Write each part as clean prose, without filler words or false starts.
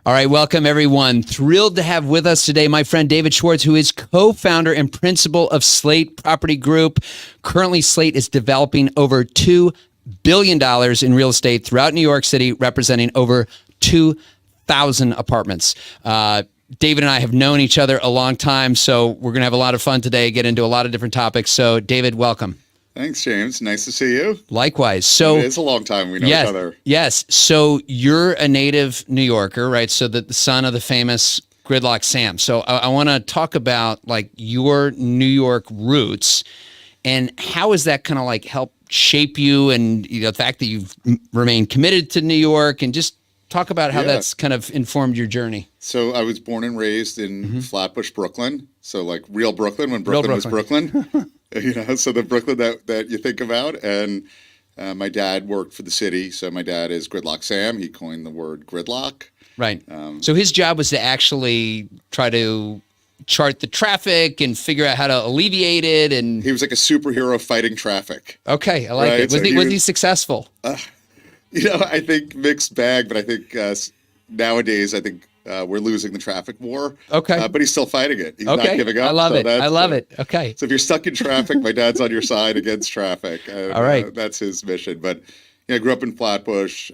All right, welcome everyone. Thrilled to have with us today my friend David Schwartz, who is co-founder and principal of Slate Property Group. Currently, Slate is developing over $2 billion in real estate throughout New York City, representing over 2,000 apartments. David and I have known each other a long time, so we're going to have a lot of fun today, get into a lot of different topics. So, David, welcome. Thanks, James. Nice to see you. Likewise. So it is a long time we know each other. Yes. So you're a native New Yorker, right? So the son of the famous Gridlock Sam. So I want to talk about like your New York roots and how has that kind of like helped shape you, and the fact that you've remained committed to New York, and just talk about how that's kind of informed your journey. So I was born and raised in Flatbush, Brooklyn. So like real Brooklyn when Brooklyn was Brooklyn. So the Brooklyn that you think about. And my dad worked for the city. So my dad is Gridlock Sam. He coined the word gridlock. Right. So his job was to actually try to chart the traffic and figure out how to alleviate it. And he was like a superhero fighting traffic. Okay, I like it. Was he successful? I think mixed bag, but I think nowadays, we're losing the traffic war. Okay. But he's still fighting it. He's not giving up. I love it. I love it. Okay. So if you're stuck in traffic, my dad's on your side against traffic. All right. That's his mission. But I grew up in Flatbush.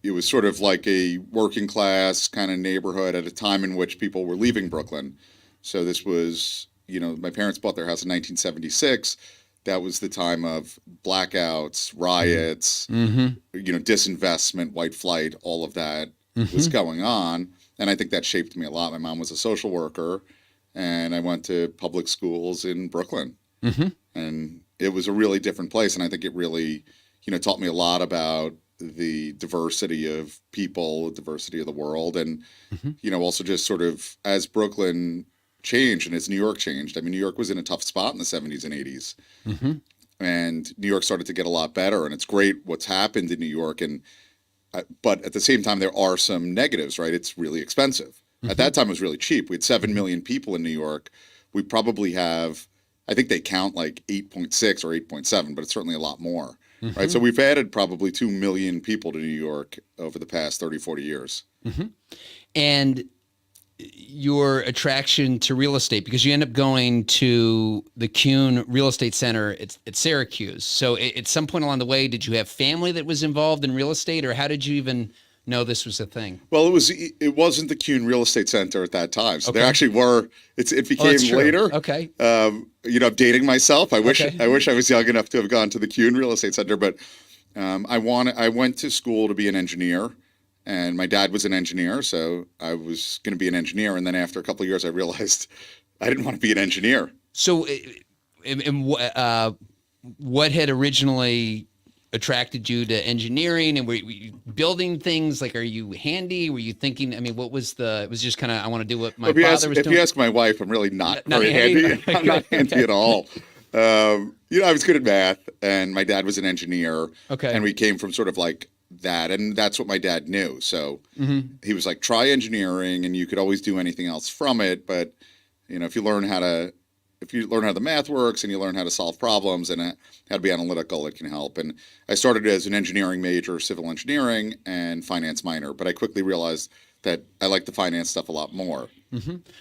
It was sort of like a working class kind of neighborhood at a time in which people were leaving Brooklyn. So this was, my parents bought their house in 1976. That was the time of blackouts, riots, disinvestment, white flight, all of that was going on. And I think that shaped me a lot. My mom was a social worker, and I went to public schools in Brooklyn. And it was a really different place. And I think it really, taught me a lot about the diversity of people, diversity of the world. And, also just sort of as Brooklyn changed and as New York changed. I mean, New York was in a tough spot in the 70s and 80s. And New York started to get a lot better. And it's great what's happened in New York. But at the same time, there are some negatives, right? It's really expensive. At that time, it was really cheap. We had 7 million people in New York. We probably have, I think they count like 8.6 or 8.7, but it's certainly a lot more, right? So we've added probably 2 million people to New York over the past 30, 40 years. And your attraction to real estate, because you end up going to the Kuhn Real Estate Center at Syracuse. So at some point along the way, did you have family that was involved in real estate, or how did you even know this was a thing? Well, it wasn't the Kuhn Real Estate Center at that time. So there actually were. It became later. Okay. I'm dating myself. I wish I was young enough to have gone to the Kuhn Real Estate Center, but I went to school to be an engineer. And my dad was an engineer, so I was going to be an engineer. And then after a couple of years, I realized I didn't want to be an engineer. So what had originally attracted you to engineering? And were you building things? Like, are you handy? Were you thinking, what was it was just kind of, I want to do what my father was doing? If you ask my wife, I'm really not very handy. I'm not handy at all. I was good at math, and my dad was an engineer. Okay. And we came from sort of like that, and that's what my dad knew. So he was like, try engineering, and you could always do anything else from it. But if you learn how the math works, and you learn how to solve problems and how to be analytical, it can help. And I started as an engineering major, civil engineering, and finance minor. But I quickly realized that I like the finance stuff a lot more.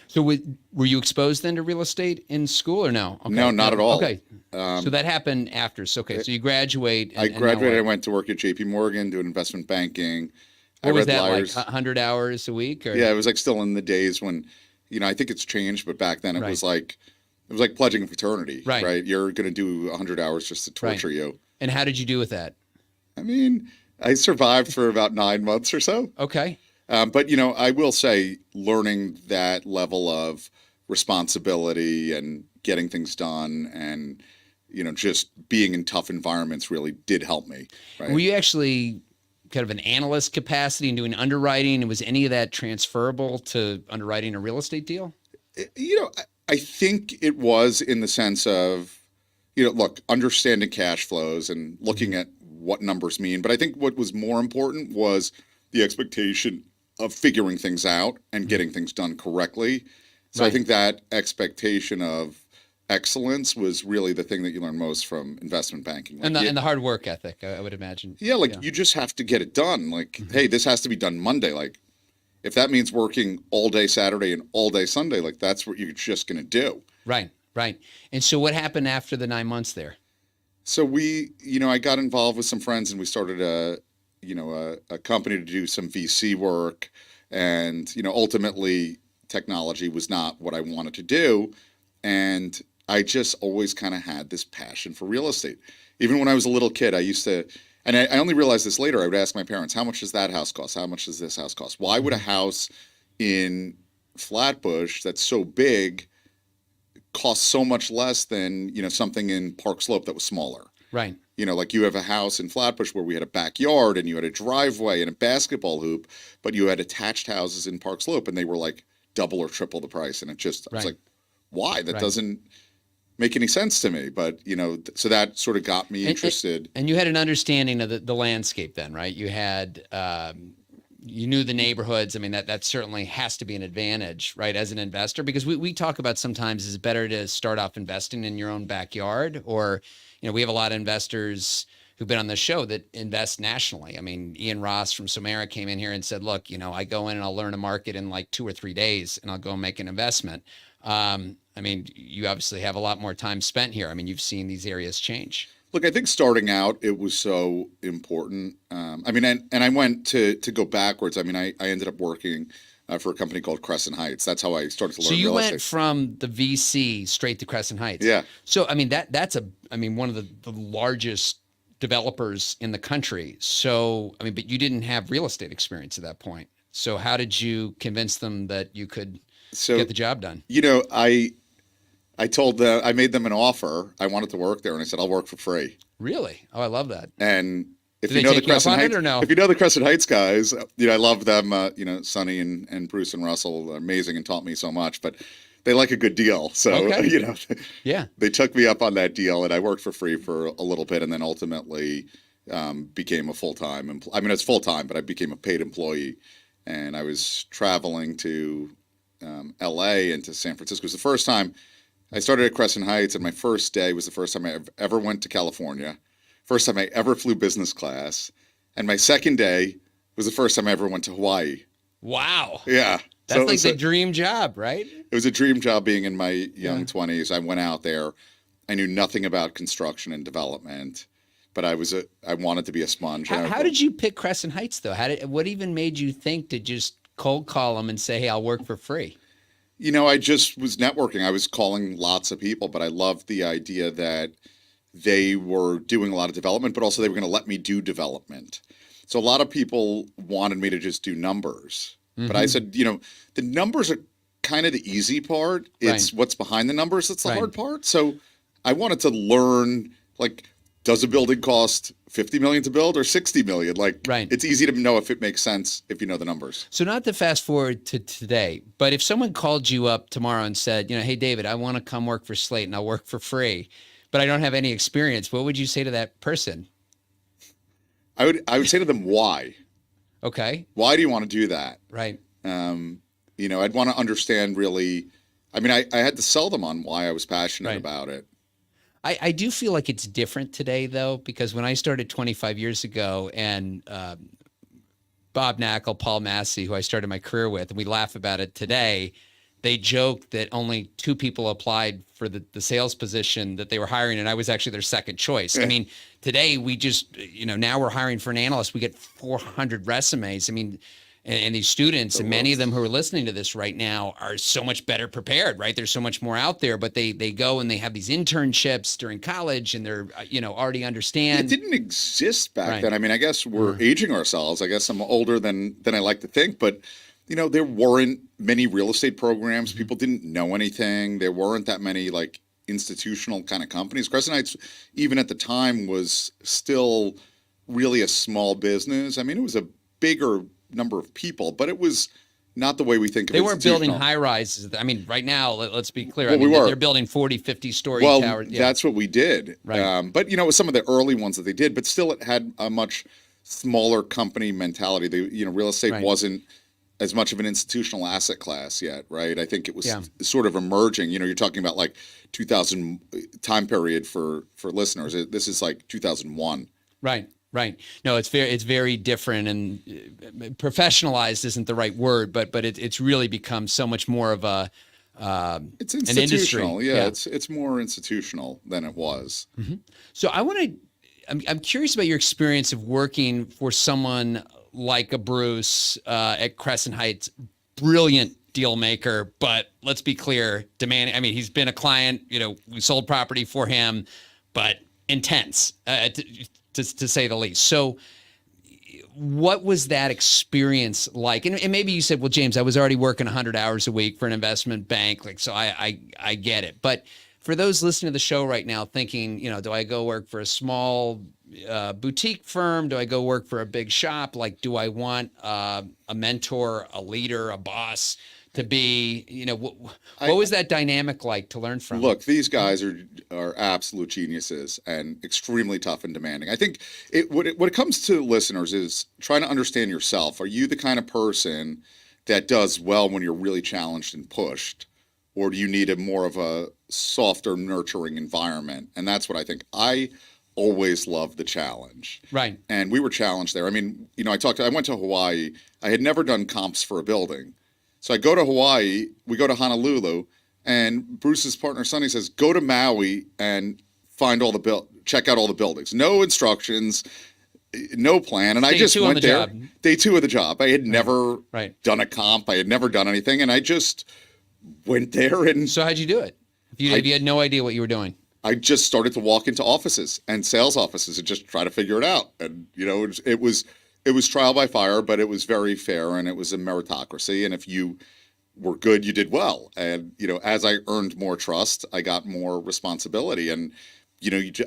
So were you exposed then to real estate in school, or no? Okay. No, not at all. Okay. So that happened after. So you graduate. I graduated. I went to work at J.P. Morgan doing investment banking. What was that, like 100 hours a week? Or? Yeah, it was like still in the days when, I think it's changed, but back then it was like pledging a fraternity, right? You're going to do 100 hours just to torture you. And how did you do with that? I survived for about 9 months or so. Okay. But, I will say learning that level of responsibility and getting things done and, just being in tough environments really did help me. Right? Were you actually kind of an analyst capacity and doing underwriting? And was any of that transferable to underwriting a real estate deal? I think it was, in the sense of, look, understanding cash flows and looking at what numbers mean. But I think what was more important was the expectation of figuring things out and getting things done correctly. So I think that expectation of excellence was really the thing that you learn most from investment banking. Like, And the hard work ethic, I would imagine. yeah, like you just have to get it done. Like, hey, this has to be done Monday. Like, if that means working all day Saturday and all day Sunday, like that's what you're just going to do. Right, right. And so what happened after the 9 months there? So I got involved with some friends and we started a company to do some VC work. And, ultimately technology was not what I wanted to do. And I just always kind of had this passion for real estate. Even when I was a little kid, I used to, and I only realized this later, I would ask my parents, how much does that house cost? How much does this house cost? Why would a house in Flatbush that's so big cost so much less than, something in Park Slope that was smaller? Right. Like you have a house in Flatbush where we had a backyard and you had a driveway and a basketball hoop, but you had attached houses in Park Slope and they were like double or triple the price. And I was like, why? That doesn't make any sense to me. But, so that sort of got me interested. And you had an understanding of the landscape then, right? You had, you knew the neighborhoods. I mean, that certainly has to be an advantage, right, as an investor, because we talk about sometimes is it better to start off investing in your own backyard, or, we have a lot of investors who've been on the show that invest nationally. I mean, Ian Ross from Somera came in here and said, look, I go in and I'll learn a market in like 2 or 3 days and I'll go make an investment. I mean, you obviously have a lot more time spent here. I mean, you've seen these areas change. Look, I think starting out, it was so important. And I went to go backwards. I mean, I ended up working for a company called Crescent Heights. That's how I started to learn real estate. So you went estate. From the VC straight to Crescent Heights. Yeah. So, I mean, that's one of the largest developers in the country. So, I mean, but you didn't have real estate experience at that point. So how did you convince them that you could get the job done? I told them, I made them an offer. I wanted to work there, and I said, I'll work for free. Really? Oh, I love that. And if Did you know they the take you up Crescent on it Heights, or no? if you know the Crescent Heights guys, I love them. Sonny and Bruce and Russell are amazing and taught me so much. But they like a good deal, so Okay. Yeah. they took me up on that deal, and I worked for free for a little bit, and then ultimately became a full-time. It's full-time, but I became a paid employee, and I was traveling to L.A. and to San Francisco. It was the first time. I started at Crescent Heights, and my first day was the first time I ever went to California, first time I ever flew business class, and my second day was the first time I ever went to Hawaii. Wow. Yeah. That's like the dream job, right? It was a dream job being in my young 20s. I went out there. I knew nothing about construction and development, but I wanted to be a sponge. How did you pick Crescent Heights, though? What even made you think to just cold call them and say, hey, I'll work for free? I just was networking. I was calling lots of people, but I loved the idea that they were doing a lot of development, but also they were going to let me do development. So a lot of people wanted me to just do numbers. But I said, the numbers are kind of the easy part. It's what's behind the numbers that's the hard part. So I wanted to learn, like, does a building cost $50 million to build or $60 million? Like, it's easy to know if it makes sense if you know the numbers. So not to fast forward to today, but if someone called you up tomorrow and said, hey, David, I want to come work for Slate and I'll work for free, but I don't have any experience, what would you say to that person? I would say to them, why? Okay. Why do you want to do that? Right. I'd want to understand really. I had to sell them on why I was passionate about it. I do feel like it's different today, though, because when I started 25 years ago and Bob Knackle, Paul Massey, who I started my career with, and we laugh about it today, they joke that only 2 people applied for the sales position that they were hiring, and I was actually their second choice. I mean, today we just, now we're hiring for an analyst. We get 400 resumes. I mean, and these students, and many of them who are listening to this right now, are so much better prepared, right? There's so much more out there, but they go and they have these internships during college, and they're, already understand. It didn't exist back then. I guess we're aging ourselves. I guess I'm older than I like to think, but there weren't many real estate programs. People didn't know anything. There weren't that many like institutional kind of companies. Crescent Heights, even at the time, was still really a small business. It was a bigger number of people, but it was not the way we think of it. They weren't building high rises. Right now, let's be clear. We were. They're building 40, 50 story towers. Yeah. That's what we did. Right. But it was some of the early ones that they did, but still it had a much smaller company mentality. Real estate wasn't as much of an institutional asset class yet, right? I think it was Yeah. sort of emerging. You're talking about like 2000 time period for listeners. This is like 2001. Right, right. No, it's very different, and professionalized isn't the right word, but it's really become so much more of a It's an industry. institutional. Yeah, it's more institutional than it was. So I'm curious about your experience of working for someone like a Bruce at Crescent Heights. Brilliant deal maker, but let's be clear, demanding. I mean, he's been a client. We sold property for him, but intense, to say the least. So, what was that experience like? And maybe you said, well, James, I was already working 100 hours a week for an investment bank. Like, so I get it. But for those listening to the show right now thinking, do I go work for a small boutique firm? Do I go work for a big shop? Like, do I want a mentor, a leader, a boss to be, what was that dynamic like to learn from? Look, these guys are absolute geniuses and extremely tough and demanding. I think what it comes to listeners is trying to understand yourself. Are you the kind of person that does well when you're really challenged and pushed? Or do you need more of a softer, nurturing environment? And that's what I think. I always loved the challenge. Right. And we were challenged there. I mean, I went to Hawaii. I had never done comps for a building. So I go to Hawaii, we go to Honolulu, and Bruce's partner Sonny says, go to Maui and check out all the buildings. No instructions, no plan. And I just went there. Day 2 of the job. I had never done a comp. I had never done anything. And I just went there. And so how'd you do it? If you had no idea what you were doing? I just started to walk into offices and sales offices and just try to figure it out. And, it was trial by fire, but it was very fair, and it was a meritocracy. And if you were good, you did well. And, as I earned more trust, I got more responsibility. And,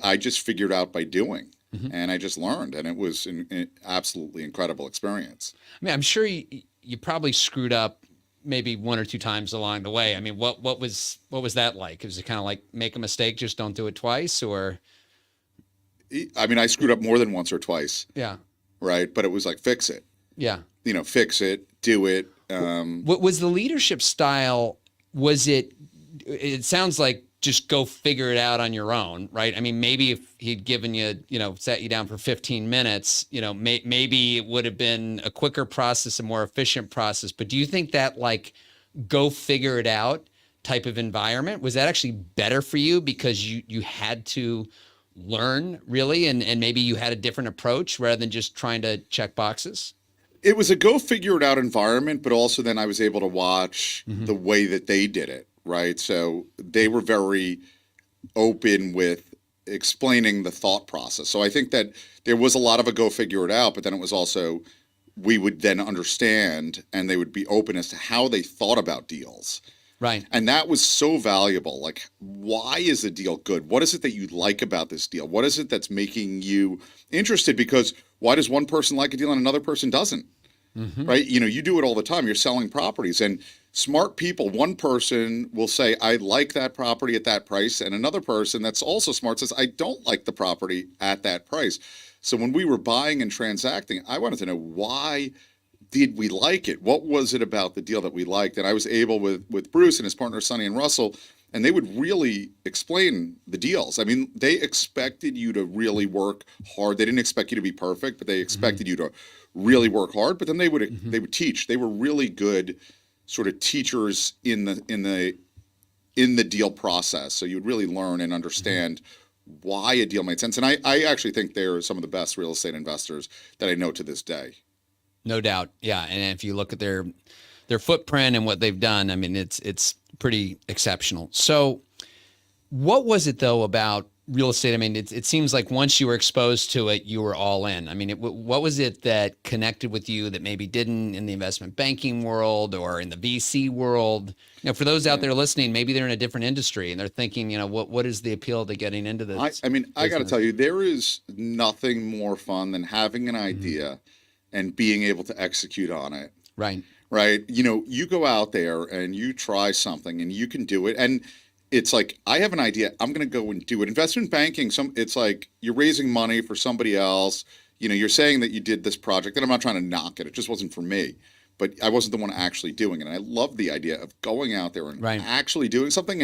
I just figured out by doing. And I just learned. And it was an absolutely incredible experience. I mean, I'm sure you probably screwed up maybe 1 or 2 times along the way. I mean, what was that like? Was it kind of like make a mistake, just don't do it twice? Or? I mean, I screwed up more than once or twice. Yeah. Right. But it was like, fix it. Yeah. Fix it, do it. What was the leadership style? Was it sounds like just go figure it out on your own, right? I mean, maybe if he'd given you, sat you down for 15 minutes, maybe it would have been a quicker process, a more efficient process. But do you think that like go figure it out type of environment, was that actually better for you because you had to learn really, and maybe you had a different approach rather than just trying to check boxes? It was a go figure it out environment, but also then I was able to watch the way that they did it, right? So they were very open with explaining the thought process. So I think that there was a lot of a go figure it out, but then it was also we would then understand and they would be open as to how they thought about deals. Right. And that was so valuable. Like, why is the deal good? What is it that you like about this deal? What is it that's making you interested? Because why does one person like a deal and another person doesn't? Right? You do it all the time. You're selling properties, and smart people, one person will say, I like that property at that price. And another person that's also smart says, I don't like the property at that price. So when we were buying and transacting, I wanted to know, why did we like it? What was it about the deal that we liked? And I was able with Bruce and his partner, Sonny and Russell, and they would really explain the deals. I mean, they expected you to really work hard. They didn't expect you to be perfect, but they expected you to really work hard. But then they would teach. They were really good sort of teachers in the deal process. So you would really learn and understand why a deal made sense. And I actually think they're some of the best real estate investors that I know to this day. No doubt. Yeah. And if you look at their footprint and what they've done, I mean, it's pretty exceptional. So what was it though about real estate? I mean, it seems like once you were exposed to it, you were all in. I mean, what was it that connected with you that maybe didn't in the investment banking world or in the VC world? For those out there listening, maybe they're in a different industry and they're thinking, what is the appeal to getting into this? I mean, I got to tell you, there is nothing more fun than having an idea and being able to execute on it. Right. Right. You go out there and you try something and you can do it. And it's like, I have an idea. I'm going to go and do it. Investment banking, it's like you're raising money for somebody else. You're saying that you did this project, and I'm not trying to knock it. It just wasn't for me. but I wasn't the one actually doing it. And I love the idea of going out there and Right. actually doing something.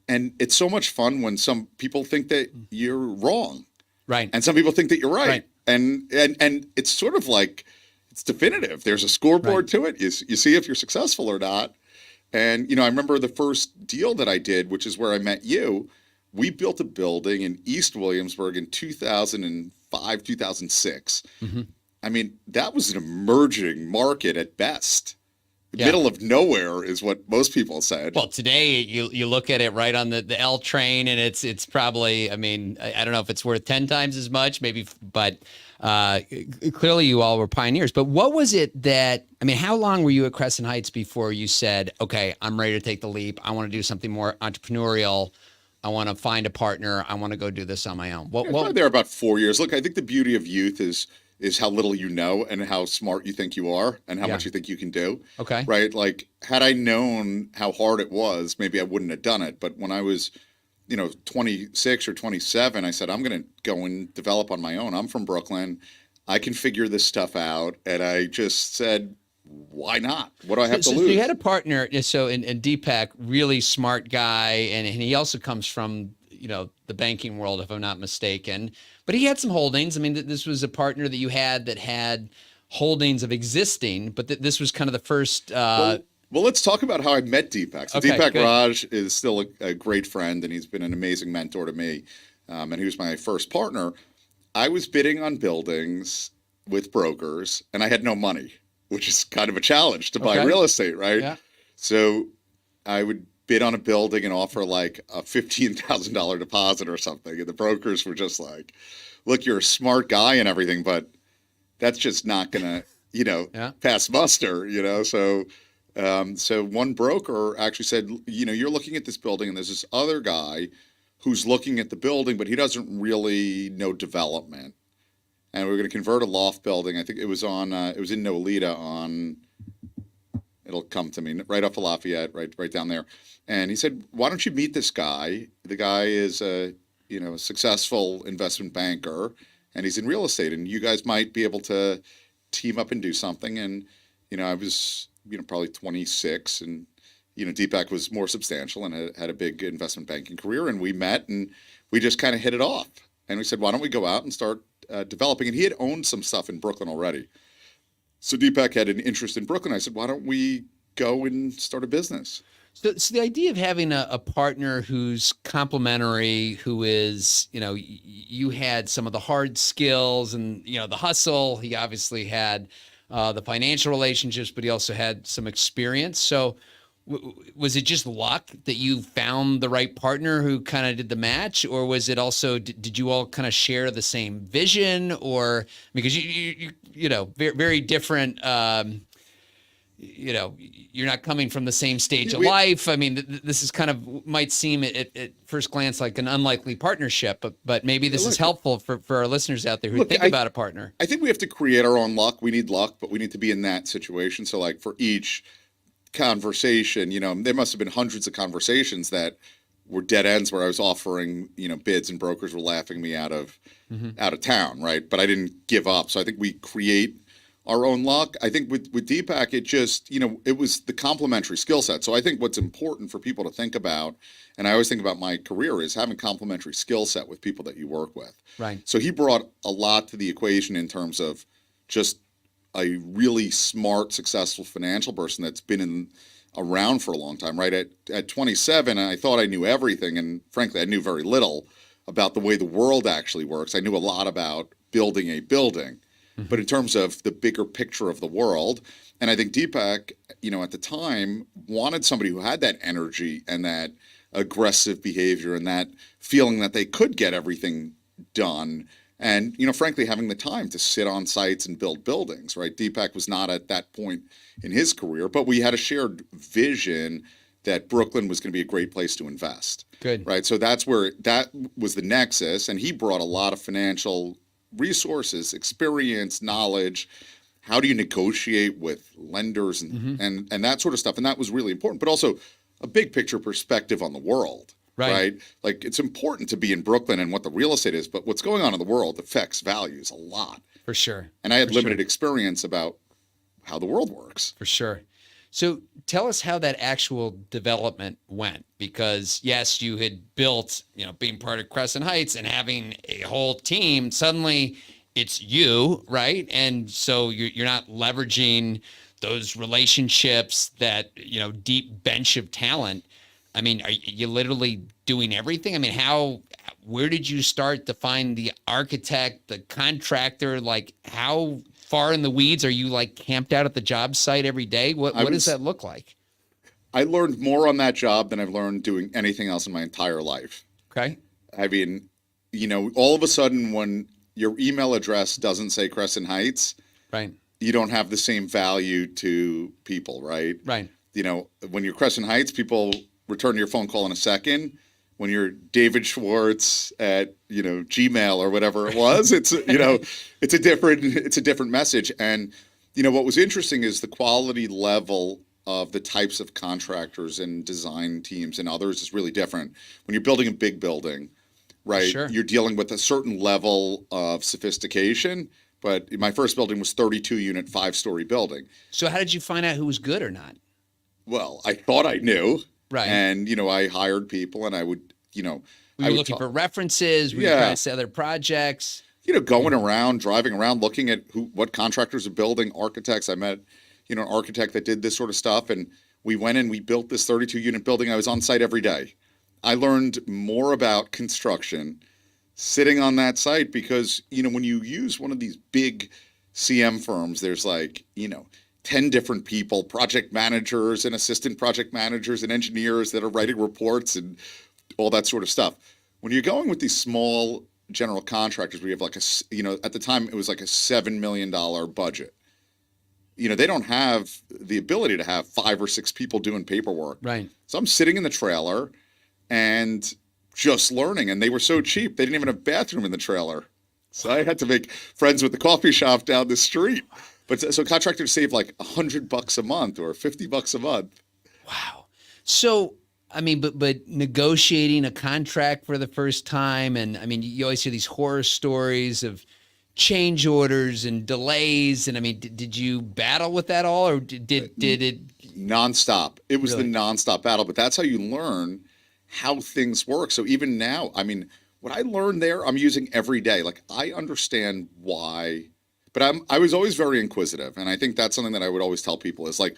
And it's so much fun when some people think that you're wrong, Right. and some people think that you're right. Right. And it's sort of like it's definitive. There's a scoreboard to it. You see if you're successful or not. And I remember the first deal that I did, which is where I met you. We built a building in East Williamsburg in 2005, 2006. Mm-hmm. I mean, that was an emerging market at best. Yeah. Middle of nowhere is what most people said. Well, today you look at it right on the L train, and it's probably, I mean, I don't know if it's worth 10 times as much, maybe, but clearly you all were pioneers. But what was it that, I mean, how long were you at Crescent Heights before you said, okay, I'm ready to take the leap. I want to do something more entrepreneurial. I want to find a partner. I want to go do this on my own. Probably there about 4 years. Look, I think the beauty of youth is how little you know and how smart you think you are and how much you think you can do. Okay. Right? Like, had I known how hard it was, maybe I wouldn't have done it. But when I was, 26 or 27, I said, I'm going to go and develop on my own. I'm from Brooklyn. I can figure this stuff out. And I just said, why not? What do I have to lose? So you had a partner, so in Deepak, really smart guy, and he also comes from the banking world, if I'm not mistaken. But he had some holdings. I mean, this was a partner that you had that had holdings of existing, but this was kind of the first. Well, let's talk about how I met Deepak. So Okay, Deepak good. Raj is still a great friend, and he's been an amazing mentor to me. And he was my first partner. I was bidding on buildings with brokers, and I had no money, which is kind of a challenge to buy Okay. real estate, right? Yeah. So I would bid on a building and offer like a $15,000 deposit or something. And the brokers were just like, look, you're a smart guy and everything, but that's just not going to, Yeah. pass muster, So one broker actually said, you're looking at this building and there's this other guy who's looking at the building, but he doesn't really know development. And we're going to convert a loft building. I think it was it was in Nolita it'll come to me right off of Lafayette, right down there. And he said, why don't you meet this guy? The guy is a successful investment banker, and he's in real estate, and you guys might be able to team up and do something. And, I was, probably 26, and, Deepak was more substantial and had a big investment banking career. And we met and we just kind of hit it off. And we said, why don't we go out and start developing? And he had owned some stuff in Brooklyn already. So Deepak had an interest in Brooklyn. I said, why don't we go and start a business? So the idea of having a partner who's complementary, who is, you had some of the hard skills and, the hustle. He obviously had the financial relationships, but he also had some experience. So was it just luck that you found the right partner who kind of did the match, or was it also, did you all kind of share the same vision? Or because you very, very different, you're not coming from the same stage of life. I mean, this is kind of might seem at first glance like an unlikely partnership, but maybe this is helpful for our listeners out there who think about a partner. I think we have to create our own luck. We need luck, but we need to be in that situation. So like for each conversation, there must have been hundreds of conversations that were dead ends where I was offering, bids and brokers were laughing me out of town, right? But I didn't give up. So I think we create our own luck. I think with Deepak, it just, it was the complementary skill set. So I think what's important for people to think about, and I always think about my career, is having complementary skill set with people that you work with. Right. So he brought a lot to the equation in terms of just a really smart, successful financial person that's been around for a long time, right? At 27, I thought I knew everything, and frankly, I knew very little about the way the world actually works. I knew a lot about building a building, but in terms of the bigger picture of the world, and I think Deepak, at the time, wanted somebody who had that energy and that aggressive behavior and that feeling that they could get everything done. And, frankly, having the time to sit on sites and build buildings, right? Deepak was not at that point in his career, but we had a shared vision that Brooklyn was going to be a great place to invest. Good. Right. So that was the nexus. And he brought a lot of financial resources, experience, knowledge. How do you negotiate with lenders and that sort of stuff? And that was really important, but also a big picture perspective on the world. Right. Like, it's important to be in Brooklyn and what the real estate is, but what's going on in the world affects values a lot. For sure. And I had limited experience about how the world works. For sure. So tell us how that actual development went, because yes, you had built, being part of Crescent Heights and having a whole team. Suddenly it's you, right? And so you're not leveraging those relationships, that, deep bench of talent. I mean, are you literally doing everything? I mean, where did you start to find the architect, the contractor? Like, how far in the weeds are you, like, camped out at the job site every day? What does that look like? I learned more on that job than I've learned doing anything else in my entire life. Okay. I mean, all of a sudden when your email address doesn't say Crescent Heights, Right. you don't have the same value to people, right? Right. When you're Crescent Heights, people return your phone call in a second. When you're David Schwartz at Gmail or whatever it was, it's it's a different message. And what was interesting is the quality level of the types of contractors and design teams and others is really different. When you're building a big building, right? Sure. You're dealing with a certain level of sophistication. But my first building was 32-unit, 5-story building. So how did you find out who was good or not? Well, I thought I knew. Right. And, I hired people and I would, Were you looking for references? Were you trying to see other projects? Going around, driving around, looking at what contractors are building, architects. I met, an architect that did this sort of stuff. And we went in, we built this 32-unit building. I was on site every day. I learned more about construction sitting on that site because, when you use one of these big CM firms, there's 10 different people, project managers and assistant project managers and engineers that are writing reports and all that sort of stuff. When you're going with these small general contractors, we have at the time it was like a $7 million budget. They don't have the ability to have 5 or 6 people doing paperwork. Right. So I'm sitting in the trailer and just learning, and they were so cheap they didn't even have a bathroom in the trailer, so I had to make friends with the coffee shop down the street. But so contractors save like $100 a month or $50 a month. Wow. So I mean, but negotiating a contract for the first time, and I mean, you always hear these horror stories of change orders and delays, and I mean, did you battle with that all, or did it nonstop? It was really? the nonstop battle, but that's how you learn how things work. So even now, I mean, what I learned there, I'm using every day. Like, I understand why, but I was always very inquisitive. And I think that's something that I would always tell people is like,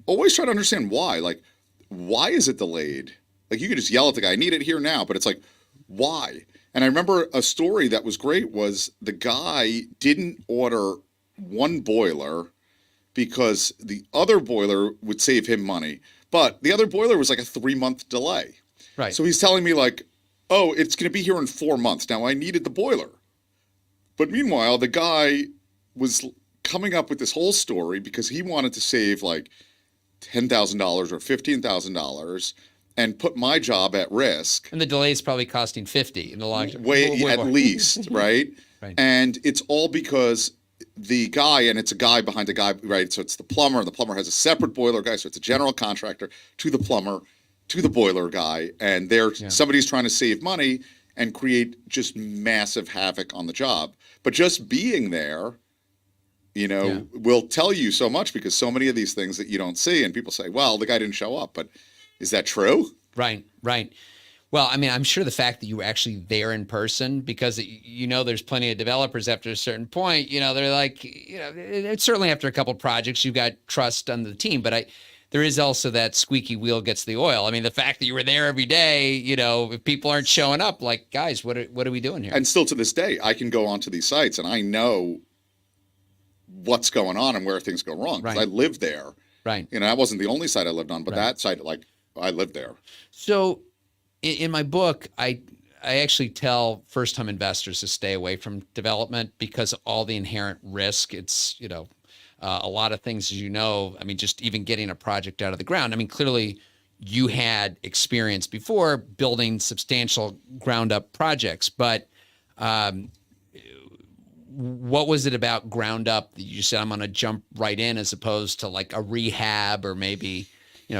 always try to understand why. Like, why is it delayed? Like, you could just yell at the guy, I need it here now, but it's like, why? And I remember a story that was great was the guy didn't order one boiler because the other boiler would save him money. But the other boiler was like a 3-month delay. Right. So he's telling me like, oh, it's going to be here in 4 months. Now, I needed the boiler. But meanwhile, the guy was coming up with this whole story because he wanted to save like $10,000 or $15,000 and put my job at risk. And the delay is probably costing 50 in the long term. Way at least, right? Right. And it's all because the guy, and it's a guy behind a guy, right? So it's the plumber, and the plumber has a separate boiler guy. So it's a general contractor to the plumber, to the boiler guy, and somebody's trying to save money and create just massive havoc on the job. But just being there, will tell you so much, because so many of these things that you don't see, and people say, well, the guy didn't show up, but is that true? Right. Well, I mean, I'm sure the fact that you were actually there in person, because there's plenty of developers after a certain point, they're like, it's certainly after a couple of projects, you've got trust on the team, but there is also that squeaky wheel gets the oil. I mean, the fact that you were there every day, if people aren't showing up, like, guys, what are we doing here? And still to this day, I can go onto these sites and I know what's going on and where things go wrong. Because I lived there. Right. That wasn't the only site I lived on, but that site, like, I lived there. So in my book, I actually tell first-time investors to stay away from development because of all the inherent risk. It's, a lot of things, as I mean, just even getting a project out of the ground. I mean, clearly you had experience before building substantial ground-up projects, but what was it about ground up that you said, I'm going to jump right in, as opposed to like a rehab or maybe,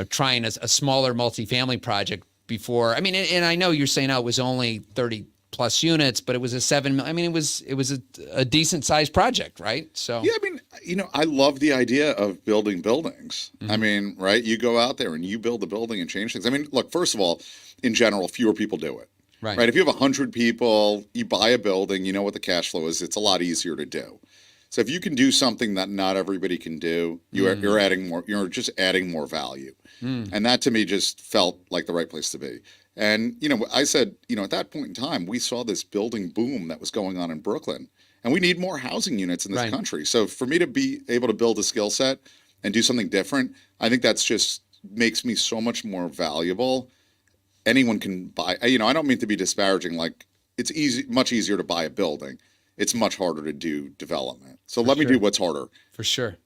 trying a smaller multifamily project before? I mean, and I know you're saying, it was only 30 plus units, but it was a 7 million. I mean, it was a decent sized project, right? So yeah, I mean, I love the idea of building buildings. I mean, right? You go out there and you build a building and change things. I mean, look, first of all, in general, fewer people do it. Right. Right. If you have 100 people, you buy a building, you know what the cash flow is, it's a lot easier to do. So if you can do something that not everybody can do, you're adding more, you're just adding more value. And that to me just felt like the right place to be. And, I said, at that point in time, we saw this building boom that was going on in Brooklyn, and we need more housing units in this Right. country. So for me to be able to build a skill set and do something different, I think that's just makes me so much more valuable. Anyone can buy, I don't mean to be disparaging, like it's much easier to buy a building. It's much harder to do development. So let me do what's harder. For sure.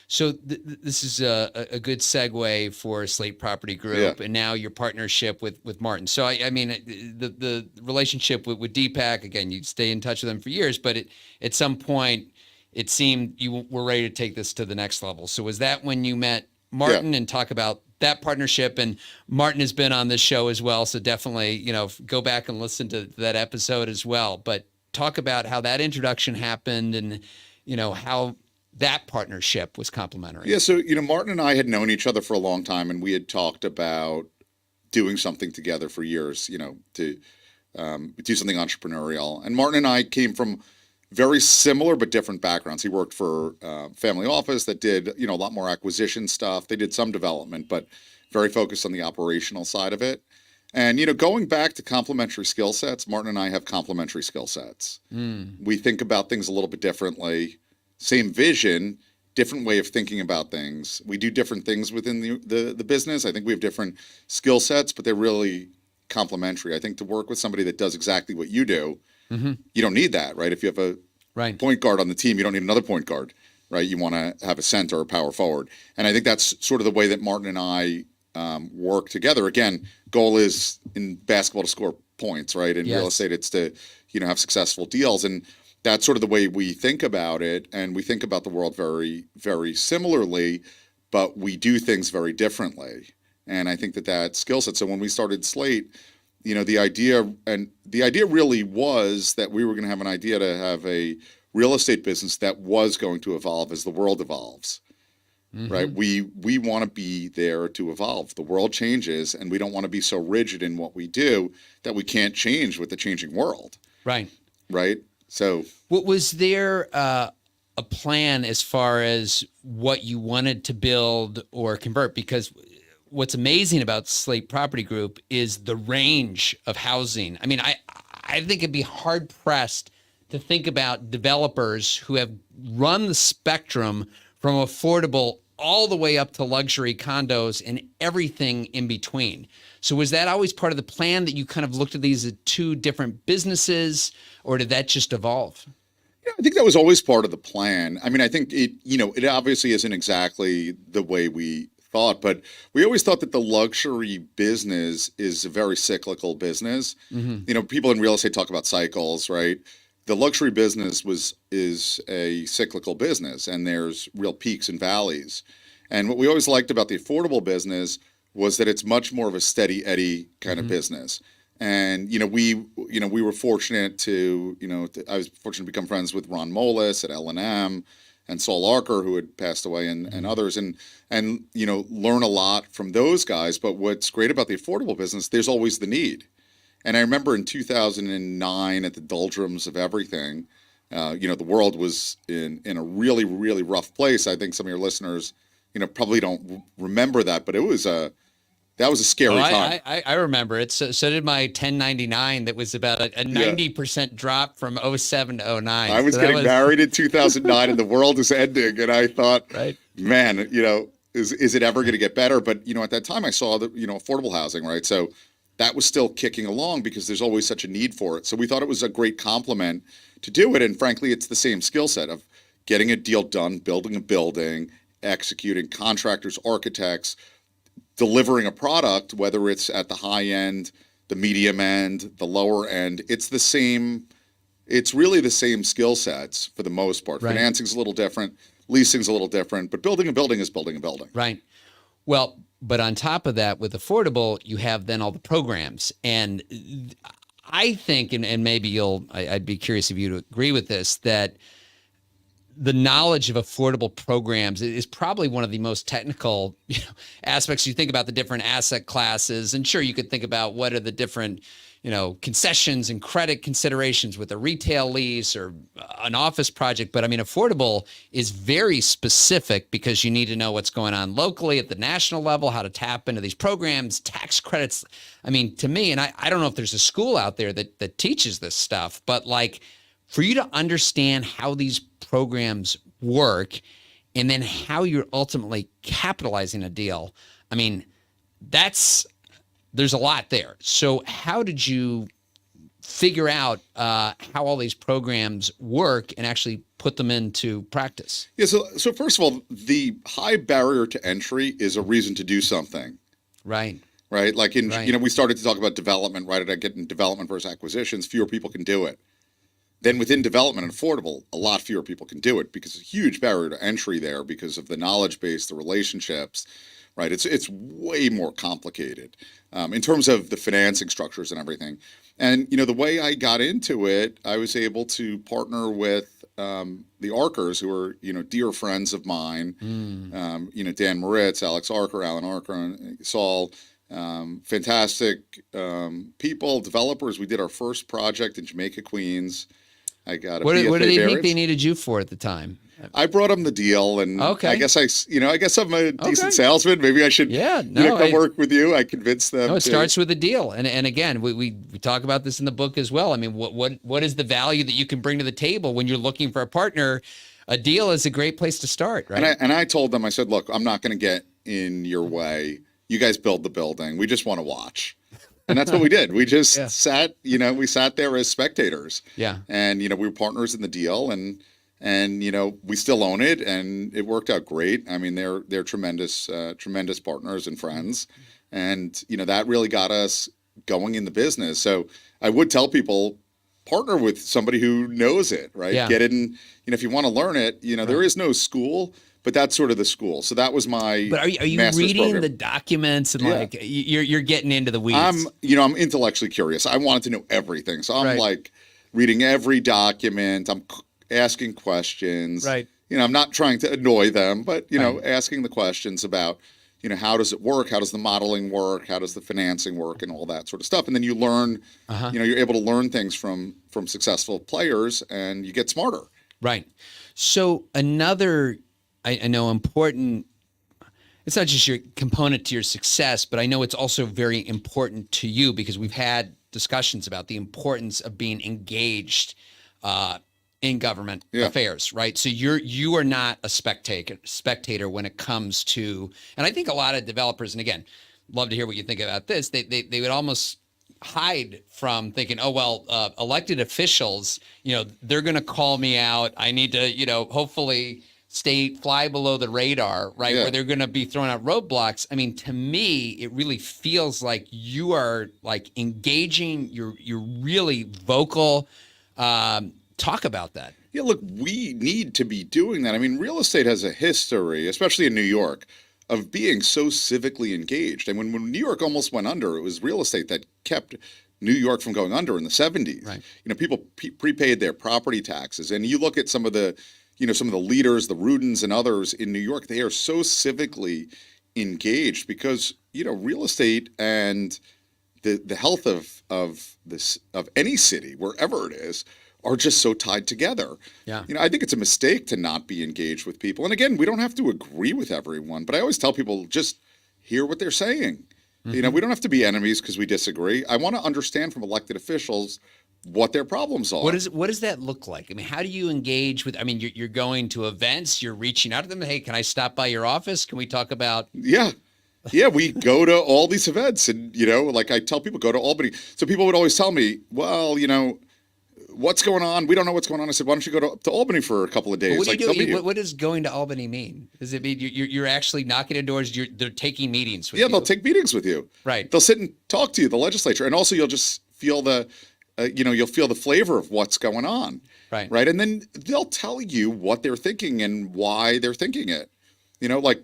So this is a good segue for Slate Property Group, Yeah. and now your partnership with Martin. So I mean, the relationship with Deepak, again, you stay in touch with them for years, but at some point it seemed you were ready to take this to the next level. So was that when you met Martin and talk about that partnership? And Martin has been on this show as well, so definitely, go back and listen to that episode as well. But talk about how that introduction happened and, how that partnership was complementary. Yeah. So, Martin and I had known each other for a long time, and we had talked about doing something together for years, to do something entrepreneurial. And Martin and I came from very similar but different backgrounds. He worked for family office that did, a lot more acquisition stuff. They did some development, but very focused on the operational side of it. And, going back to complementary skill sets, Martin and I have complementary skill sets. We think about things a little bit differently. Same vision, different way of thinking about things. We do different things within the business. I think we have different skill sets, but they're really complementary. I think to work with somebody that does exactly what you do, you don't need that, right? If you have a point guard on the team, you don't need another point guard, right? You want to have a center or power forward. And I think that's sort of the way that Martin and I work together. Again, goal is in basketball to score points, right? In real estate, it's to, have successful deals. And that's sort of the way we think about it. And we think about the world very, very similarly, but we do things very differently. And I think that skill set. So when we started Slate, the idea really was that we were going to have an idea to have a real estate business that was going to evolve as the world evolves. Right? We want to be there to evolve. The world changes, and we don't want to be so rigid in what we do that we can't change with the changing world. Right. Right. So, what was there a plan as far as what you wanted to build or convert? Because what's amazing about Slate Property Group is the range of housing. I mean, I think it'd be hard pressed to think about developers who have run the spectrum from affordable all the way up to luxury condos and everything in between. So was that always part of the plan, that you kind of looked at these as two different businesses, or did that just evolve? Yeah, I think that was always part of the plan. I mean, I think it obviously isn't exactly the way we thought, but we always thought that the luxury business is a very cyclical business. People in real estate talk about cycles, right? The luxury business is a cyclical business, and there's real peaks and valleys. And what we always liked about the affordable business was that it's much more of a steady Eddie kind of business. And we were fortunate to I was fortunate to become friends with Ron Molis at L&M and Saul Archer, who had passed away, and others, and learn a lot from those guys. But what's great about the affordable business, there's always the need. And I remember in 2009, at the doldrums of everything, the world was in a really, really rough place. I think some of your listeners, probably don't remember that, but that was a scary time. I remember it. So did my 1099. That was about a 90% drop from 07 to 09. I was getting married in 2009, and the world is ending. And I thought, man, is it ever going to get better? But at that time, I saw that affordable housing, right? So that was still kicking along because there's always such a need for it. So we thought it was a great complement to do it. And frankly, it's the same skill set of getting a deal done, building a building, executing, contractors, architects, delivering a product, whether it's at the high end, the medium end, the lower end. It's really the same skill sets for the most part. Right. Financing's a little different, leasing's a little different, but building a building is building a building. Right. Well, but on top of that, with affordable, you have then all the programs. And I think, and maybe I'd be curious if you to agree with this, that the knowledge of affordable programs is probably one of the most technical, aspects. You think about the different asset classes, and sure, you could think about what are the different, concessions and credit considerations with a retail lease or an office project. But I mean, affordable is very specific because you need to know what's going on locally at the national level, how to tap into these programs, tax credits. I mean, to me, and I don't know if there's a school out there that teaches this stuff, but like for you to understand how these programs work and then how you're ultimately capitalizing a deal, I mean, there's a lot there. So how did you figure out how all these programs work and actually put them into practice? Yeah. So first of all, the high barrier to entry is a reason to do something. Right. Right. Like we started to talk about development, right? I get in development versus acquisitions, fewer people can do it. Then within development and affordable, a lot fewer people can do it because it's a huge barrier to entry there because of the knowledge base, the relationships, right? It's way more complicated in terms of the financing structures and everything. And, the way I got into it, I was able to partner with the Arkers, who are, dear friends of mine, Dan Moritz, Alex Arker, Alan Arker, and Saul, fantastic people, developers. We did our first project in Jamaica, Queens. I got a What BFA do they think Barrett. they needed you for at the time? I brought them the deal, and Okay. I guess I'm a decent salesman. Maybe I should, come work with you. I convinced them. No, it starts with a deal, and again, we talk about this in the book as well. I mean, what is the value that you can bring to the table when you're looking for a partner? A deal is a great place to start, right? And I told them, I said, look, I'm not going to get in your way. You guys build the building. We just want to watch. And that's what we did. We just sat there as spectators. Yeah. And, we were partners in the deal, and we still own it, and it worked out great. I mean, they're tremendous partners and friends. And, that really got us going in the business. So I would tell people, partner with somebody who knows it, right? Yeah. Get in, if you want to learn it, there is no school, but that's sort of the school. So that was my But are you master's reading program. the documents and like you're getting into the weeds? I'm intellectually curious. I wanted to know everything. So I'm like reading every document. I'm asking questions. Right. I'm not trying to annoy them, but asking the questions about, how does it work? How does the modeling work? How does the financing work, and all that sort of stuff. And then you learn, you're able to learn things from successful players, and you get smarter. Right. So another, I know, important, it's not just your component to your success, but I know it's also very important to you because we've had discussions about the importance of being engaged in government affairs, right? So you are not a spectator when it comes to, and I think a lot of developers, and again, love to hear what you think about this, they would almost hide from thinking, oh, well, elected officials, they're going to call me out. I need to, hopefully fly below the radar, right? Where they're going to be throwing out roadblocks. I mean, to me, it really feels like you are like engaging. You're really vocal. Talk about that. Yeah, look, we need to be doing that. I mean, real estate has a history, especially in New York, of being so civically engaged. And when New York almost went under, it was real estate that kept New York from going under in the 70s. Right. People prepaid their property taxes. And you look at some of the leaders, the Rudins and others in New York, they are so civically engaged because, real estate and the health of any city, wherever it is, are just so tied together. Yeah. I think it's a mistake to not be engaged with people. And again, we don't have to agree with everyone, but I always tell people, just hear what they're saying. We don't have to be enemies because we disagree. I want to understand from elected officials what their problems are. What does that look like? I mean, how do you engage with, you're going to events, you're reaching out to them. Hey, can I stop by your office? Can we talk about? Yeah, we go to all these events, and, like I tell people, go to Albany. So people would always tell me, well, what's going on? We don't know what's going on. I said, why don't you go to Albany for a couple of days? What do you do? What does going to Albany mean? Does it mean you're actually knocking on doors? They're taking meetings with you? Yeah, they'll take meetings with you. Right. They'll sit and talk to you, the legislature, and also you'll just feel you'll feel the flavor of what's going on. Right. Right. And then they'll tell you what they're thinking and why they're thinking it. Like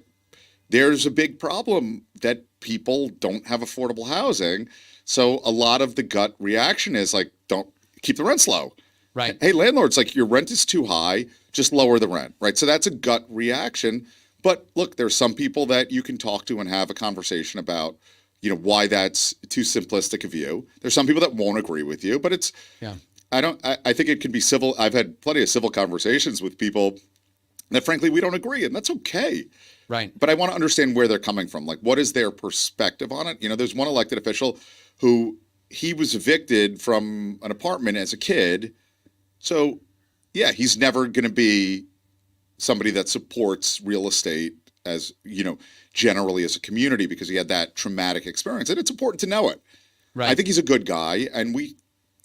there's a big problem that people don't have affordable housing. So a lot of the gut reaction is like, don't keep the rents low. Right. Hey, landlords, like your rent is too high, just lower the rent, right? So that's a gut reaction. But look, there's some people that you can talk to and have a conversation about, why that's too simplistic a view. There's some people that won't agree with you, but Yeah. I think it can be civil. I've had plenty of civil conversations with people that frankly we don't agree, and that's okay. Right. But I want to understand where they're coming from. Like, what is their perspective on it? There's one elected official who he was evicted from an apartment as a kid. So, yeah, he's never going to be somebody that supports real estate as, generally as a community because he had that traumatic experience. And it's important to know it. Right. I think he's a good guy, and we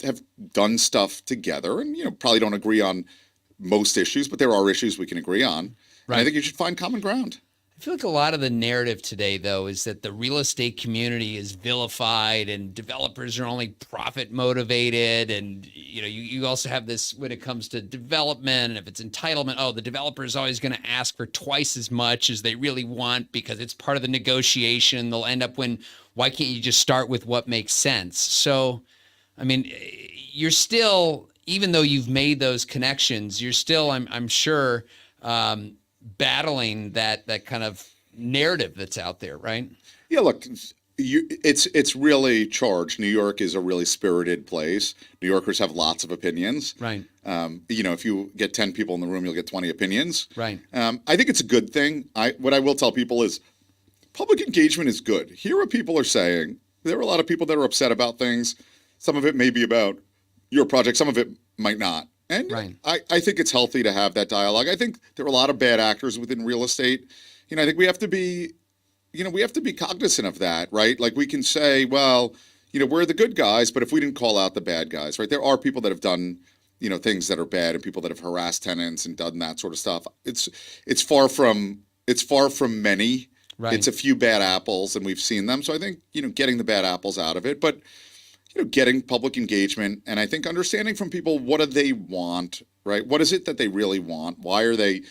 have done stuff together and, probably don't agree on most issues, but there are issues we can agree on. Right. And I think you should find common ground. I feel like a lot of the narrative today, though, is that the real estate community is vilified and developers are only profit motivated. And, you also have this when it comes to development and if it's entitlement, the developer is always going to ask for twice as much as they really want because it's part of the negotiation. They'll end up why can't you just start with what makes sense? So, I mean, you're still, even though you've made those connections, you're still, I'm sure, battling that kind of narrative that's out there, right? Yeah, look, it's really charged. New York is a really spirited place. New Yorkers have lots of opinions. Right. If you get 10 people in the room, you'll get 20 opinions. Right. I think it's a good thing. What I will tell people is public engagement is good. Hear what people are saying. There are a lot of people that are upset about things. Some of it may be about your project. Some of it might not. And right. I think it's healthy to have that dialogue. I think there are a lot of bad actors within real estate. I think we have to be, cognizant of that, right? Like we can say, well, we're the good guys, but if we didn't call out the bad guys, right? There are people that have done, things that are bad and people that have harassed tenants and done that sort of stuff. It's far from many. Right. It's a few bad apples, and we've seen them. So I think, getting the bad apples out of it, but getting public engagement, and I think understanding from people what do they want, right? What is it that they really want? Why are they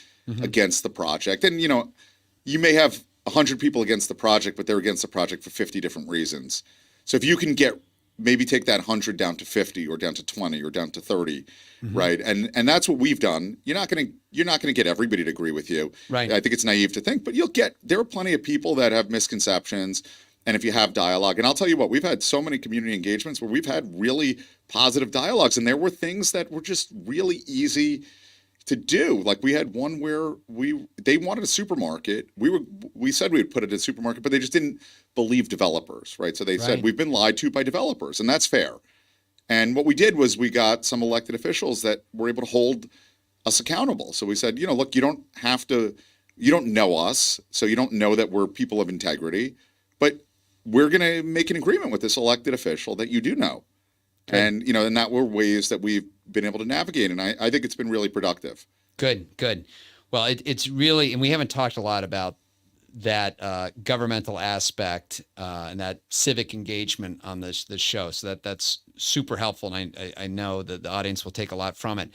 against the project? And you may have 100 people against the project, but they're against the project for 50 different reasons. So if you can maybe take that 100 down to 50 or down to 20 or down to 30, right? And that's what we've done. You're not going to get everybody to agree with you. Right. I think it's naive to think, but there are plenty of people that have misconceptions. And if you have dialogue, and I'll tell you what, we've had so many community engagements where we've had really positive dialogues, and there were things that were just really easy to do. Like we had one where they wanted a supermarket. We said we would put it in a supermarket, but they just didn't believe developers, right? So they said we've been lied to by developers, and that's fair. And what we did was we got some elected officials that were able to hold us accountable. So we said, look, you don't know us, so you don't know that we're people of integrity, but we're going to make an agreement with this elected official that you do know. Okay. And that were ways that we've been able to navigate. And I think it's been really productive. Good. Well, it's really, and we haven't talked a lot about that governmental aspect and that civic engagement on this show. So that's super helpful. And I know that the audience will take a lot from it.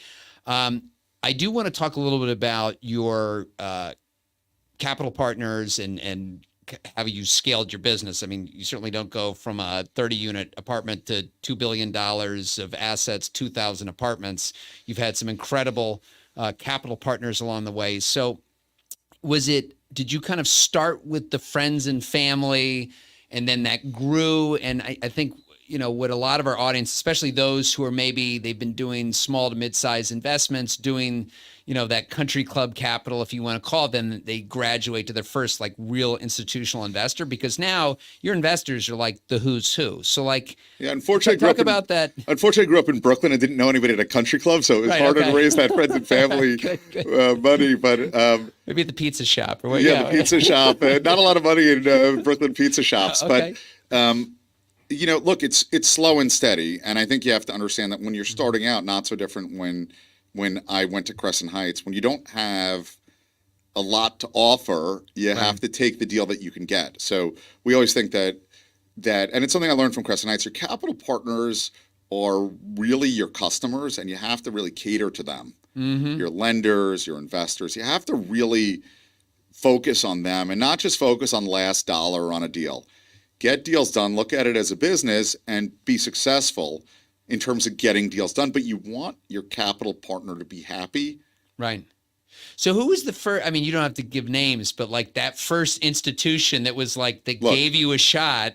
I do want to talk a little bit about your capital partners and how you scaled your business. I mean, you certainly don't go from a 30-unit apartment to $2 billion of assets, 2,000 apartments. You've had some incredible capital partners along the way. So did you kind of start with the friends and family and then that grew? And I think, what a lot of our audience, especially those who are maybe they've been doing small to mid-size investments, doing, that country club capital, if you want to call it, then they graduate to their first like real institutional investor because now your investors are like the who's who. So unfortunately, I grew up in Brooklyn and didn't know anybody at a country club, so it was harder to raise that friends and family good. Money. But maybe at the pizza shop or what? The pizza shop. Not a lot of money in Brooklyn pizza shops, okay. But. Look, it's slow and steady, and I think you have to understand that when you're starting out, not so different when I went to Crescent Heights. When you don't have a lot to offer, you have to take the deal that you can get. So we always think that, and it's something I learned from Crescent Heights. Your capital partners are really your customers, and you have to really cater to them. Your lenders, your investors. You have to really focus on them, and not just focus on last dollar on a deal. Get deals done, look at it as a business, and be successful. in terms of getting deals done, but you want your capital partner to be happy. Right. So who was the first, I mean, you don't have to give names, but like that first institution that was like, that Look, gave you a shot.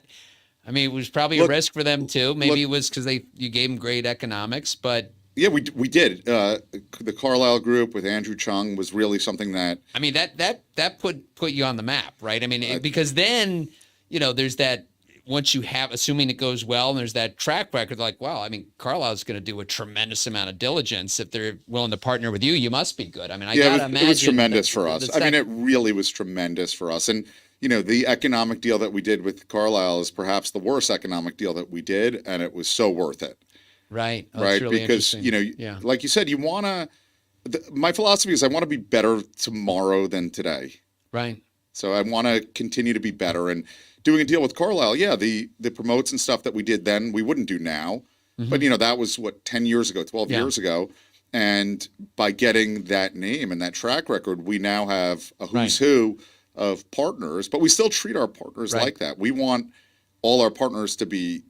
I mean, it was probably a look, risk for them too. Maybe look, it was because you gave them great economics, but yeah, we did. The Carlyle Group with Andrew Chung was really something that, I mean, that put you on the map, right? I mean, because then, there's that, once you have, assuming it goes well, and there's that track record, like, wow, I mean, Carlisle's going to do a tremendous amount of diligence. If they're willing to partner with you, you must be good. I mean, I gotta imagine it was tremendous for us. I mean, it really was tremendous for us. And, the economic deal that we did with Carlyle is perhaps the worst economic deal that we did, and it was so worth it. Right. Oh, Right. that's really Because, interesting. Yeah. like you said, you want to, my philosophy is I want to be better tomorrow than today. Right. So I want to continue to be better. And doing a deal with Carlyle, yeah, the promotes and stuff that we did then, we wouldn't do now. But, that was 10 years ago, 12 years ago. And by getting that name and that track record, we now have a who's who of partners, but we still treat our partners like that. We want all our partners to be,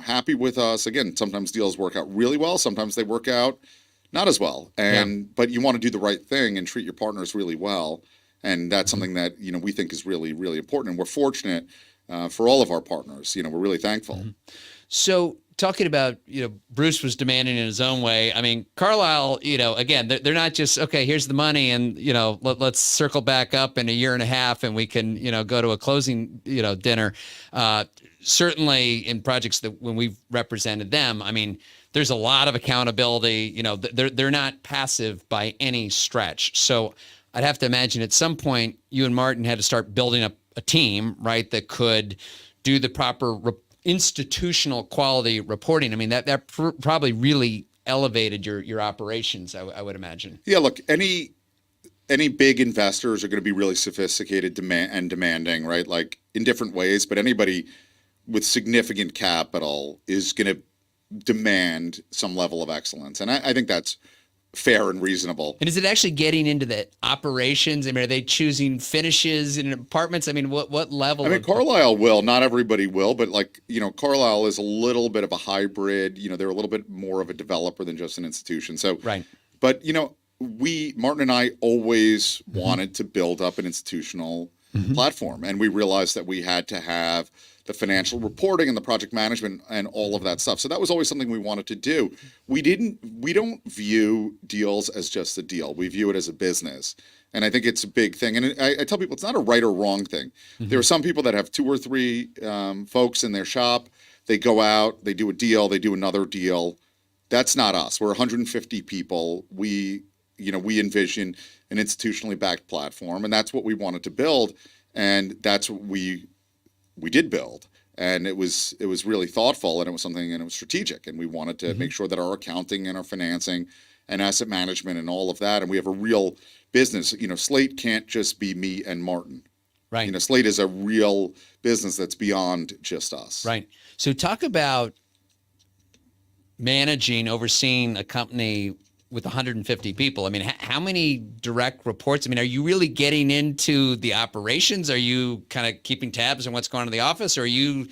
happy with us. Again, sometimes deals work out really well. Sometimes they work out not as well. But you want to do the right thing and treat your partners really well. And that's something that, we think is really, really important. And we're fortunate for all of our partners. We're really thankful. So talking about, Bruce was demanding in his own way. I mean, Carlisle, again, they're not just, okay, here's the money and, let's circle back up in a year and a half and we can, go to a closing, dinner. Certainly in projects that when we've represented them, I mean, there's a lot of accountability. They're not passive by any stretch. So I'd have to imagine at some point you and Martin had to start building up a team, right, that could do the proper institutional quality reporting. I mean, that probably really elevated your operations, I would imagine. Yeah, look, any big investors are going to be really sophisticated and demanding, right? Like in different ways, but anybody with significant capital is going to demand some level of excellence. And I think that's fair and reasonable. And is it actually getting into the operations? I mean, are they choosing finishes in apartments? I mean, what level? I mean, Carlisle will. Not everybody will, but Carlisle is a little bit of a hybrid. They're a little bit more of a developer than just an institution. So, right. But Martin and I always wanted to build up an institutional platform, and we realized that we had to have the financial reporting and the project management and all of that stuff. So that was always something we wanted to do. We don't view deals as just a deal. We view it as a business. And I think it's a big thing. And I tell people it's not a right or wrong thing. There are some people that have 2 or 3 folks in their shop. They go out, they do a deal, they do another deal. That's not us. We're 150 people. We envision an institutionally backed platform, and that's what we wanted to build. And that's what we did build, and it was really thoughtful, and it was something, and it was strategic, and we wanted to make sure that our accounting and our financing and asset management and all of that, and we have a real business. Slate can't just be me and Martin. Right. Slate is a real business that's beyond just us. Right. So talk about overseeing a company with 150 people. I mean, how many direct reports? I mean, are you really getting into the operations? Are you kind of keeping tabs on what's going on in the office? Or are you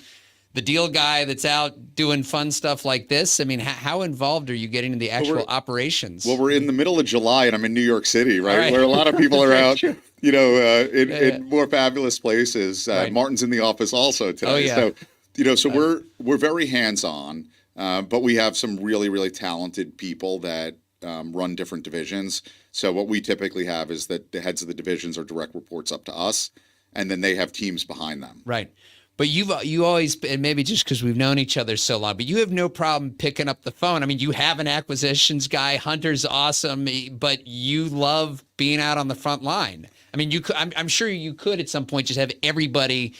the deal guy that's out doing fun stuff like this? I mean, how involved are you getting in the actual operations? Well, we're in the middle of July, and I'm in New York City, right? Where a lot of people are out, in more fabulous places. Martin's in the office also today. Oh, yeah. So, we're very hands-on, but we have some really, really talented people that run different divisions. So what we typically have is that the heads of the divisions are direct reports up to us, and then they have teams behind them. Right. But you always, and maybe just because we've known each other so long, but you have no problem picking up the phone. I mean, you have an acquisitions guy. Hunter's awesome, but you love being out on the front line. I mean, I'm sure you could at some point just have everybody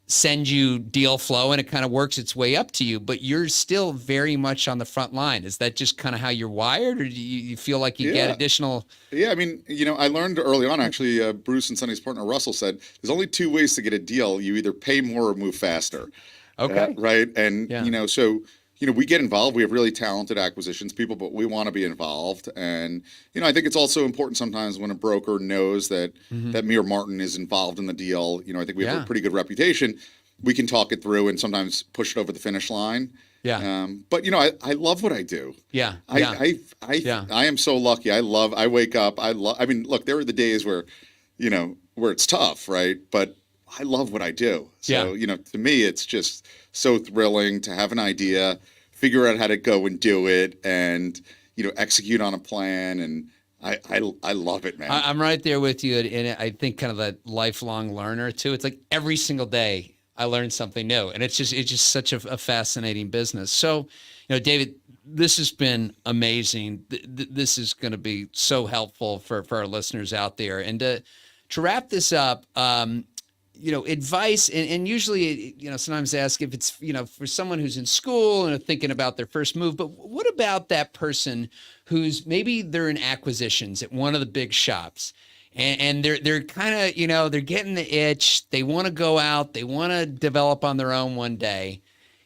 send you deal flow and it kind of works its way up to you, but you're still very much on the front line. Is that just kind of how you're wired, or do you feel like you get additional? Yeah, I mean, I learned early on, actually, Bruce and Sonny's partner, Russell, said there's only 2 ways to get a deal. You either pay more or move faster. Okay. Right. And, we get involved. We have really talented acquisitions people, but we want to be involved. And, I think it's also important sometimes when a broker knows that me or Martin is involved in the deal. I think we have a pretty good reputation. We can talk it through and sometimes push it over the finish line. Yeah. But I love what I do. Yeah. I, Yeah. I, I, Yeah. I am so lucky. I wake up. I mean, look, there are the days where it's tough, right? But I love what I do. Yeah. So, to me, it's just so thrilling to have an idea, figure out how to go and do it, and, execute on a plan. And I love it, man. I'm right there with you. And I think kind of that lifelong learner too. It's like every single day I learn something new, and it's just such a fascinating business. So, David, this has been amazing. This is going to be so helpful for our listeners out there. And to wrap this up, advice, and usually, sometimes ask if it's, for someone who's in school and are thinking about their first move, but what about that person who's maybe they're in acquisitions at one of the big shops and they're kind of, they're getting the itch. They want to go out, they want to develop on their own one day.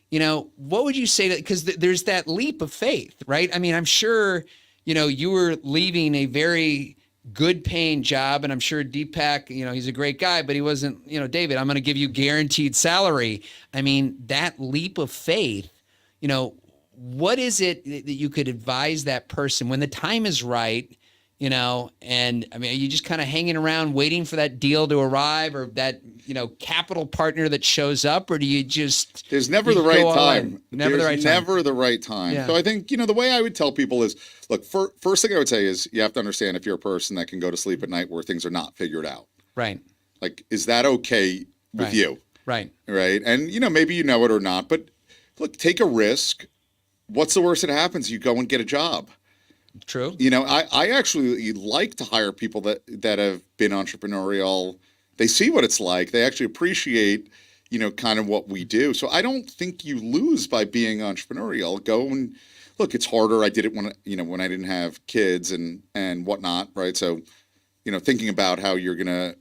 What would you say that, because there's that leap of faith, right? I mean, I'm sure, you were leaving a very good paying job, and I'm sure Deepak, he's a great guy, but he wasn't, David, I'm going to give you guaranteed salary. I mean, that leap of faith, what is it that you could advise that person when the time is right, and I mean, are you just kind of hanging around waiting for that deal to arrive or that, capital partner that shows up, or do you just... There's never the right time. Never the right time. Never the right time. Yeah. So I think, the way I would tell people is, look, first thing I would say is you have to understand if you're a person that can go to sleep at night where things are not figured out. Right. Like, is that okay with Right. you? Right. Right. And, maybe you know it or not, but look, take a risk. What's the worst that happens? You go and get a job. True. I actually like to hire people that have been entrepreneurial. They see what it's like. They actually appreciate, kind of what we do. So I don't think you lose by being entrepreneurial. Go and look, it's harder. I did it when I didn't have kids and whatnot, right? So, thinking about how you're going to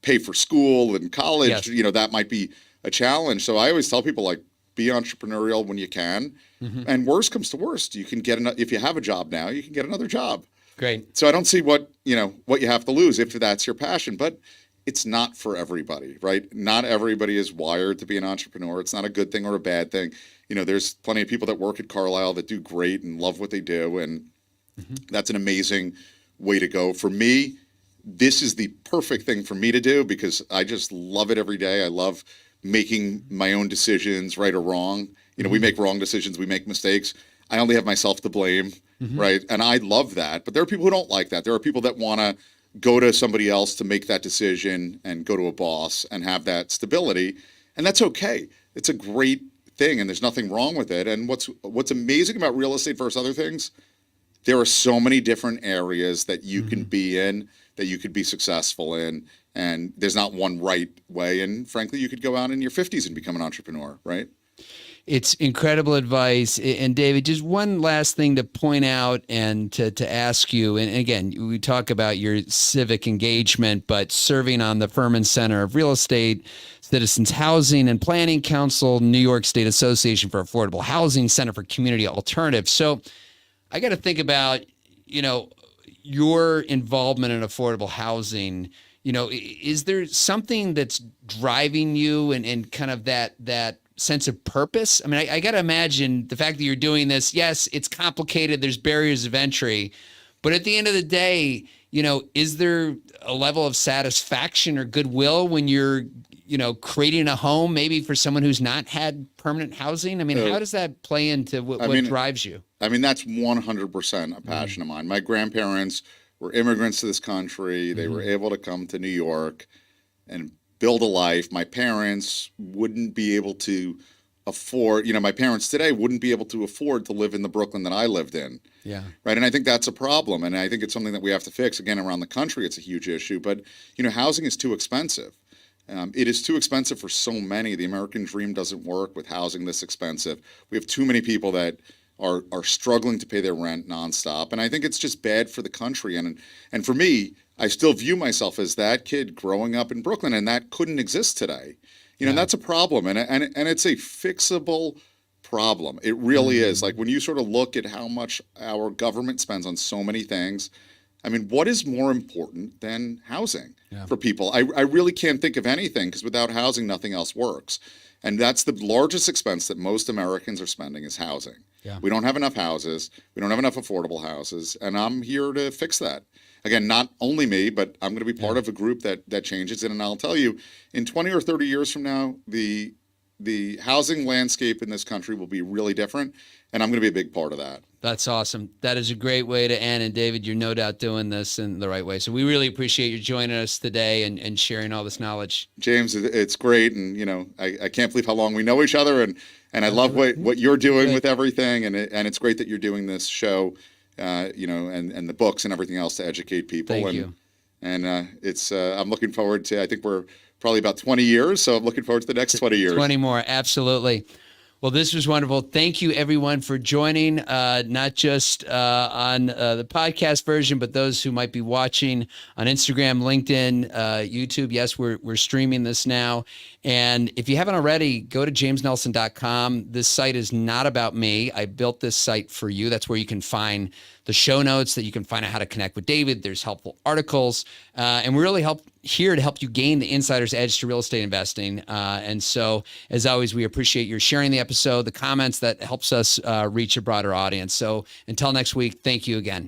pay for school and college, Yes. That might be a challenge. So I always tell people, like, be entrepreneurial when you can. Mm-hmm. And worst comes to worst, you can get if you have a job now, you can get another job. Great. So I don't see what you have to lose if that's your passion, but it's not for everybody, right? Not everybody is wired to be an entrepreneur. It's not a good thing or a bad thing. There's plenty of people that work at Carlisle that do great and love what they do, and that's an amazing way to go. For me, this is the perfect thing for me to do because I just love it every day. I love making my own decisions, right or wrong. We make wrong decisions, we make mistakes. I only have myself to blame, right? And I love that. But there are people who don't like that. There are people that want to go to somebody else to make that decision and go to a boss and have that stability. And that's okay. It's a great thing and there's nothing wrong with it. And what's amazing about real estate versus other things, there are so many different areas that you can be in, that you could be successful in. And there's not one right way. And frankly, you could go out in your 50s and become an entrepreneur, right? It's incredible advice. And David, just one last thing to point out and to ask you. And again, we talk about your civic engagement, but serving on the Furman Center of Real Estate, Citizens Housing and Planning Council, New York State Association for Affordable Housing, Center for Community Alternatives. So I got to think about, your involvement in affordable housing. Is there something that's driving you and kind of that sense of purpose? I mean, I got to imagine the fact that you're doing this, yes, it's complicated. There's barriers of entry, but at the end of the day, is there a level of satisfaction or goodwill when you're, creating a home maybe for someone who's not had permanent housing? I mean, how does that play into what drives you? I mean, that's 100% a passion of mine. My grandparents were immigrants to this country. They were able to come to New York and build a life. My parents wouldn't be able to afford, my parents today wouldn't be able to afford to live in the Brooklyn that I lived in. Yeah. Right. And I think that's a problem. And I think it's something that we have to fix. Again, around the country, it's a huge issue. But, housing is too expensive. It is too expensive for so many. The American dream doesn't work with housing this expensive. We have too many people that are struggling to pay their rent nonstop. And I think it's just bad for the country. And for me, I still view myself as that kid growing up in Brooklyn, and that couldn't exist today. And that's a problem. And it's a fixable problem. It really is. Like when you sort of look at how much our government spends on so many things, I mean, what is more important than housing for people? I really can't think of anything because without housing, nothing else works. And that's the largest expense that most Americans are spending is housing. Yeah. We don't have enough houses. We don't have enough affordable houses. And I'm here to fix that. Again, not only me, but I'm going to be part of a group that changes it. And I'll tell you, in 20 or 30 years from now, the housing landscape in this country will be really different. And I'm going to be a big part of that. That's awesome. That is a great way to end. And David, you're no doubt doing this in the right way. So we really appreciate you joining us today and sharing all this knowledge. James, it's great. And, I can't believe how long we know each other. And I love what you're doing with everything. And it's great that you're doing this show, and the books and everything else to educate people. Thank you. And I'm looking forward to, I think we're probably about 20 years. So I'm looking forward to the next 20 years. 20 more. Absolutely. Well, this was wonderful. Thank you, everyone, for joining, not just on the podcast version, but those who might be watching on Instagram, LinkedIn, YouTube. Yes, we're streaming this now. And if you haven't already, go to jamesnelson.com. This site is not about me. I built this site for you. That's where you can find the show notes, that you can find out how to connect with David. There's helpful articles. And we're really here to help you gain the insider's edge to real estate investing. And so, as always, we appreciate your sharing the episode, the comments. That helps us reach a broader audience. So until next week, thank you again.